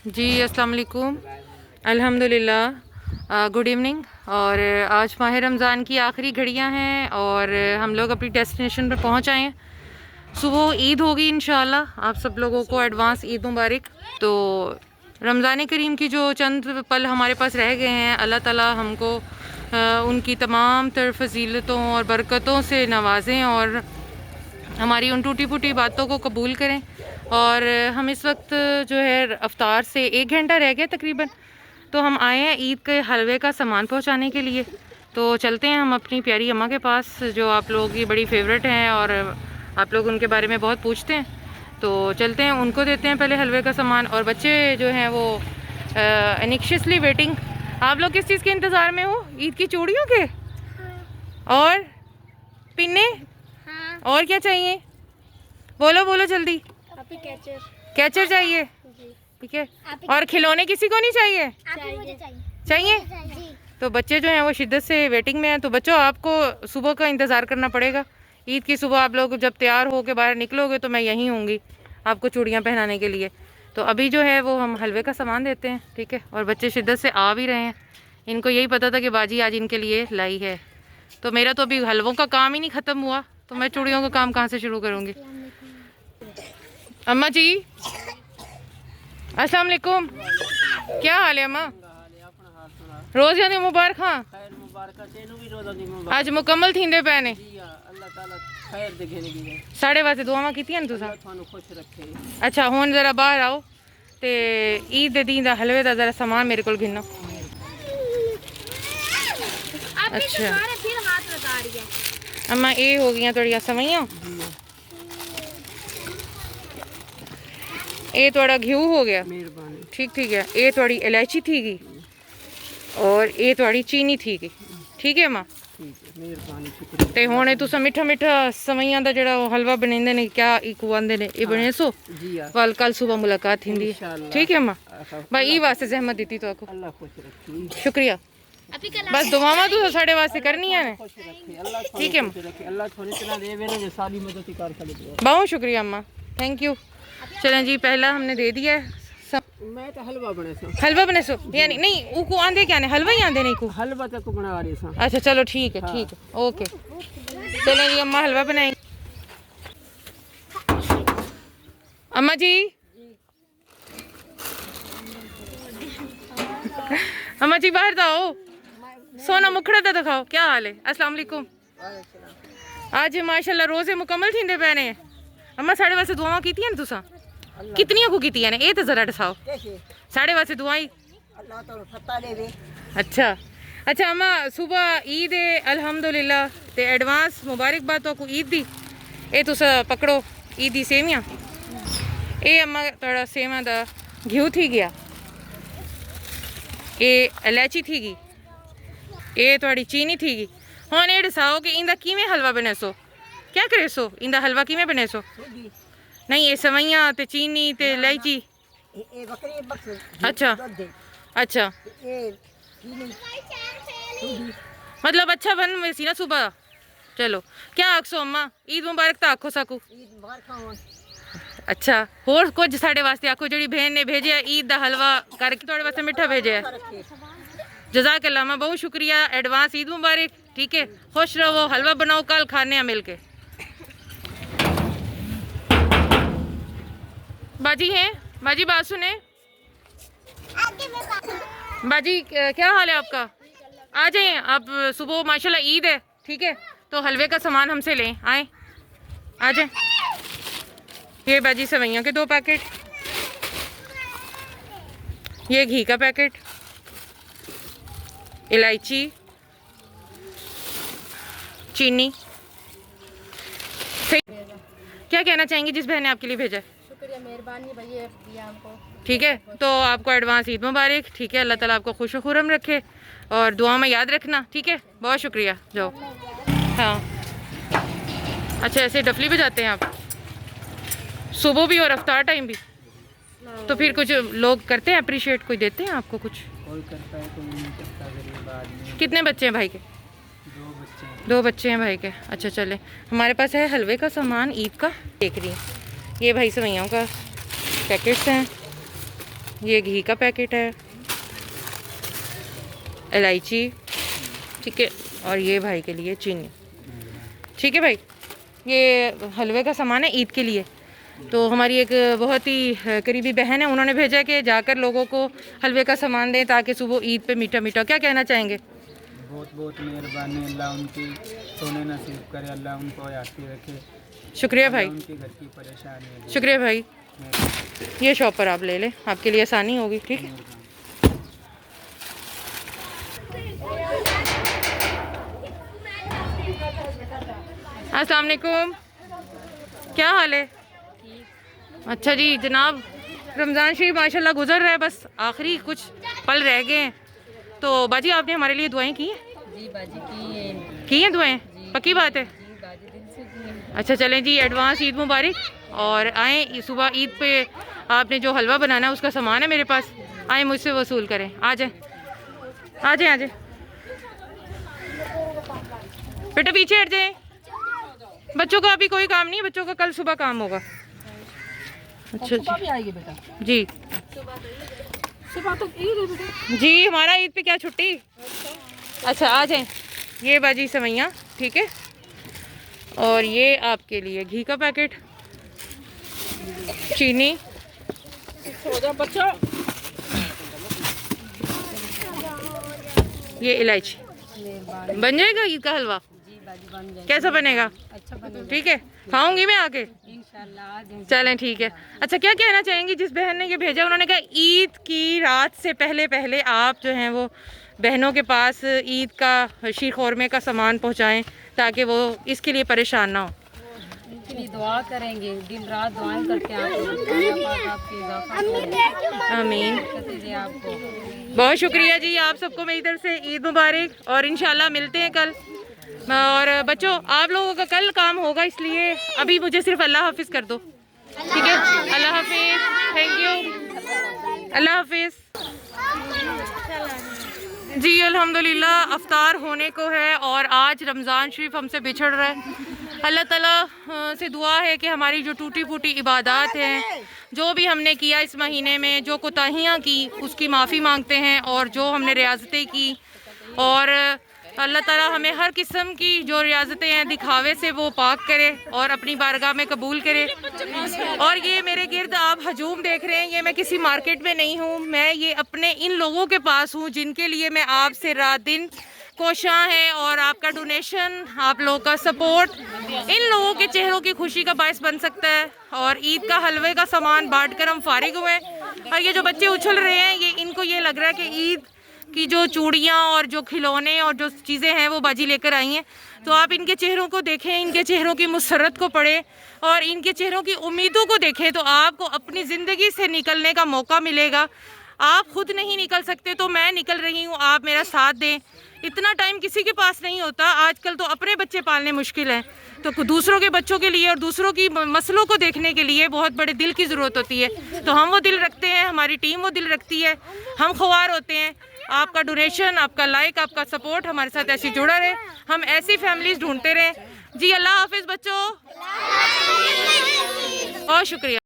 जी अस्सलाम वालेकुम। अल्हम्दुलिल्लाह, गुड इवनिंग। और आज माह रमज़ान की आखिरी घड़ियां हैं और हम लोग अपनी डेस्टिनेशन पर पहुंच आए हैं। सुबह ईद होगी इंशाल्लाह। आप सब लोगों को एडवांस ईद मुबारक। तो रमज़ान करीम की जो चंद पल हमारे पास रह गए हैं, अल्लाह ताला हमको उनकी तमाम तर फजीलतों और बरकतों से नवाजें और हमारी उन टूटी फूटी बातों को कबूल करें। और हम इस वक्त जो है अफ्तार से 1 घंटा रह गया तकरीबन, तो हम आए हैं ईद के हलवे का सामान पहुंचाने के लिए। तो चलते हैं हम अपनी प्यारी अम्मा के पास, जो आप लोगों की बड़ी फेवरेट हैं और आप लोग उनके बारे में बहुत पूछते हैं। तो चलते हैं, उनको देते हैं पहले हलवे का सामान। और बच्चे जो हैं वो एनिक्शियसली वेटिंग। आप लोग किस चीज़ के इंतज़ार में हो? ईद की चूड़ियों के? और पिन्ने? और क्या चाहिए? बोलो बोलो जल्दी। कैचर कैचर चाहिए? ठीक है। और खिलौने किसी को नहीं चाहिए? चाहिए। तो बच्चे जो हैं वो शिद्दत से वेटिंग में हैं। तो बच्चों, आपको सुबह का इंतज़ार करना पड़ेगा। ईद की सुबह आप लोग जब तैयार हो के बाहर निकलोगे तो मैं यहीं होंगी आपको चूड़ियाँ पहनाने के लिए। तो अभी जो है वो हम हलवे का सामान देते हैं, ठीक है। और बच्चे शिद्दत से आ भी रहे हैं। इनको यही पता था कि बाजी आज इनके लिए लाई है। तो मेरा तो अभी हलवों का काम ही नहीं ख़त्म हुआ, तो मैं चूड़ियों का काम कहाँ से शुरू करूँगी। अम्मा जी अस्सलाम वालेकुम, क्या हाल है अम्मा? रोज़ आने मुबारक। हाँ, आज मुकम्मल थींदे पे ने। साढ़े वास्ते दुआवां कीतियां तुसां? अच्छा, हुण जरा बाहर आओ ते ईद दे दीन दा हलवे दा जरा सामान मेरे को गिनो। अच्छा अम्मा, ये हो गई थोड़ियां सवैयां, ये थोड़ा घ्यू हो गया, ठीक ठीक है। ये थोड़ी इलायची थी और ये थोड़ी चीनी थी, ठीक है मां। ते हुण तुस मिठा मिठा सवैयां दा जेड़ा हलवा बनांदे ने, क्या इको आंदे ने, ये बने सो वाल कल सुबह मुलाकात थी, ठीक है मां। भाई ई वास्ते जहमत दी तो आपको शुक्रिया। बस दुआवां तो साढ़े वास्ते करनी है ने, ठीक है। बहुत शुक्रिया अम्मा, थैंक यू। चलें जी, पहला हमने दे दिया है। मैं तो हलवा बने सो। हलवा बने सो यानी नहीं, उको आंदे क्या ने, हलवा ही आंदे नहीं को? हलवा तक बना रही सा। अच्छा चलो ठीक है, ठीक है, ओके। चलें जी, अम्मा हलवा बनाएंगे। अम्मा जी, अम्मा जी बाहर तो आओ, सोना मुखड़ा तो दिखाओ, क्या हाल है? अस्सलाम वालेकुम। आज माशाल्लाह रोजे मुकम्मल थींदे पे ने। अम्मा साढ़े वास्ते दुआवां कीतियां ने तुसां? कितनियां को कीतियां ने? ये तो जरा दसाओ साढ़े वास्ते दुआई। अच्छा अच्छा अम्मा, सुबह ईद है अल्हम्दुलिल्लाह, ते एडवांस मुबारकबाद तो ईद दी। ये तुस पकड़ो ईद दी सेवियां। ये अम्मा थोड़ा सेवां दा घ्यू थी गया, ये इलायची थी गई, ये थोड़ी चीनी थी गई। हुण ये दसाओ कि इंदा किवें हलवा बने सो, क्या करे सो? इंदा हलवा किवें बने सो? नहीं, ये सवैयां ते चीनी ते इलायची। अच्छा अच्छा, मतलब अच्छा बन वैसी ना सुबह। चलो, क्या आखसो अम्मा? ईद मुबारक तो आखो साकू। अच्छा, होर कुछ साढ़े वास्ते आखो, जेड़ी बहन ने भेजे ईद दा हलवा करके थोड़े वास्ते मिठा भेजे है। जज़ाकल्लाह अम्मा, बहुत शुक्रिया, एडवांस ईद मुबारक, ठीक है। खुश रहो, हलवा बनाओ, कल खाने हैं मिल के। बाजी हैं? बाजी बात सुने। बाजी क्या हाल है आपका? आ जाइए आप, सुबह माशाल्लाह ईद है, ठीक है। तो हलवे का सामान हमसे लें, आए आ जाए। ये बाजी सवैयों के 2 पैकेट, ये घी का पैकेट, इलायची, चीनी। क्या कहना चाहेंगी जिस बहन ने आपके लिए भेजा है? शुक्रिया, मेहरबानी भैया दिया हमको, ठीक है। तो आपको एडवांस ईद मुबारक, ठीक है। अल्लाह ताला आपको खुश खुरम रखे और दुआ में याद रखना, ठीक है। बहुत शुक्रिया, जाओ। हाँ अच्छा, ऐसे डफली बजाते हैं आप सुबह भी और अफ्तार टाइम भी? तो फिर कुछ लोग करते हैं अप्रिशिएट, कोई देते हैं आपको कुछ? कोई करता है, कोई नहीं करता। कितने बच्चे हैं भाई के? 2 बच्चे हैं भाई के। अच्छा चले, हमारे पास है हलवे का सामान ईद का, देख रही हूँ। ये भाई सवैयों का पैकेट्स हैं, ये घी का पैकेट है, इलायची, ठीक है, और ये भाई के लिए चीनी। ठीक है भाई, ये हलवे का सामान है ईद के लिए। तो हमारी एक बहुत ही करीबी बहन है, उन्होंने भेजा कि जाकर लोगों को हलवे का सामान दें ताकि सुबह ईद पे मीठा मीठा। क्या कहना चाहेंगे? बहुत बहुत मेहरबानी, अल्लाह उनकी सोने नसीब करे, अल्लाह उनको याद रखे। शुक्रिया भाई, उनके घर की परेशानी है। शुक्रिया भाई। ये शॉप पर आप ले लें, आपके लिए आसानी होगी। ठीक है, अस्सलाम वालेकुम, क्या हाल है? अच्छा जी जनाब, रमज़ान शरीफ माशाल्लाह गुजर रहा है, बस आखिरी कुछ पल रह गए हैं। तो बाजी आपने हमारे लिए दुआएं की हैं? जी बाजी की हैं दुआएं? पक्की बात है? बाजी दिल से की है। अच्छा चलें जी, एडवांस ईद मुबारक। और आएँ सुबह ईद पे आपने जो हलवा बनाना है उसका सामान है मेरे पास, आएँ मुझसे वसूल करें। आ जाए आ जाए आ जाए बेटा, पीछे हट जाए। बच्चों का अभी कोई काम नहीं है, बच्चों का कल सुबह काम होगा। अच्छा जी आएगी बेटा, जी सुबह तो ईद है बेटा। जी, हमारा ईद पे क्या छुट्टी? अच्छा आ जाएं। ये बाजी सेवइयाँ, ठीक है, और ये आपके लिए घी का पैकेट, चीनी, बच्चा ये इलायची। बन जाएगा ईद का हलवा? जी बाजी बन जाए। कैसा बनेगा? अच्छा बनेगा ठीक है, खाऊंगी मैं आके। इंशाल्लाह। आ जाए। चलें ठीक है। अच्छा क्या कहना चाहेंगी? जिस बहन ने ये भेजा उन्होंने कहा ईद की रात से पहले पहले आप जो हैं वो बहनों के पास ईद का शीर खोरमे का सामान पहुंचाएं ताकि वो इसके लिए परेशान ना हो। इनके लिए दुआ करेंगे, दिन रात दुआएं करते हैं आपको। आमीन। आपको बहुत शुक्रिया जी, आप सबको मेरी तरफ से ईद मुबारक, और इंशाल्लाह मिलते हैं कल। और बच्चों आप लोगों का कल काम होगा, इसलिए अभी मुझे सिर्फ अल्लाह हाफिज़ कर दो, ठीक है? अल्लाह हाफिज़, थैंक यू, अल्लाह हाफिज़ जी। अल्हम्दुलिल्लाह अफ्तार होने को है और आज रमज़ान शरीफ हमसे बिछड़ रहा है। अल्लाह ताला से दुआ है कि हमारी जो टूटी फूटी इबादत हैं, जो भी हमने किया इस महीने में, जो कोताहियाँ की, उसकी माफ़ी मांगते हैं, और जो हमने रियाज़तें की, और अल्लाह ताला हमें हर किस्म की जो रियाज़तें हैं दिखावे से वो पाक करे और अपनी बारगाह में कबूल करे। और ये मेरे गिर्द आप हजूम देख रहे हैं, ये मैं किसी मार्केट में नहीं हूँ, मैं ये अपने इन लोगों के पास हूँ जिनके लिए मैं आपसे रात दिन कोशां है, और आपका डोनेशन, आप लोगों का सपोर्ट इन लोगों के चेहरों की खुशी का बायस बन सकता है। और ईद का हलवे का सामान बांट कर हम फारिग हुए। और ये जो बच्चे उछल रहे हैं, ये इनको ये लग रहा है कि ईद की जो चूड़ियाँ और जो खिलौने और जो चीज़ें हैं वो बाजी लेकर आई हैं। तो आप इनके चेहरों को देखें, इनके चेहरों की मुसर्रत को पढ़ें और इनके चेहरों की उम्मीदों को देखें, तो आपको अपनी ज़िंदगी से निकलने का मौका मिलेगा। आप खुद नहीं निकल सकते तो मैं निकल रही हूँ, आप मेरा साथ दें। इतना टाइम किसी के पास नहीं होता, आजकल तो अपने बच्चे पालने मुश्किल हैं, तो दूसरों के बच्चों के लिए और दूसरों की मसलों को देखने के लिए बहुत बड़े दिल की ज़रूरत होती है। तो हम वो दिल रखते हैं, हमारी टीम वो दिल रखती है, हम ख्वार होते हैं। आपका डोनेशन, आपका लाइक, आपका सपोर्ट हमारे साथ ऐसे जुड़ा रहे, हम ऐसी फैमिलीज ढूंढते रहें जी। अल्लाह हाफिज़ बच्चों, बहुत शुक्रिया।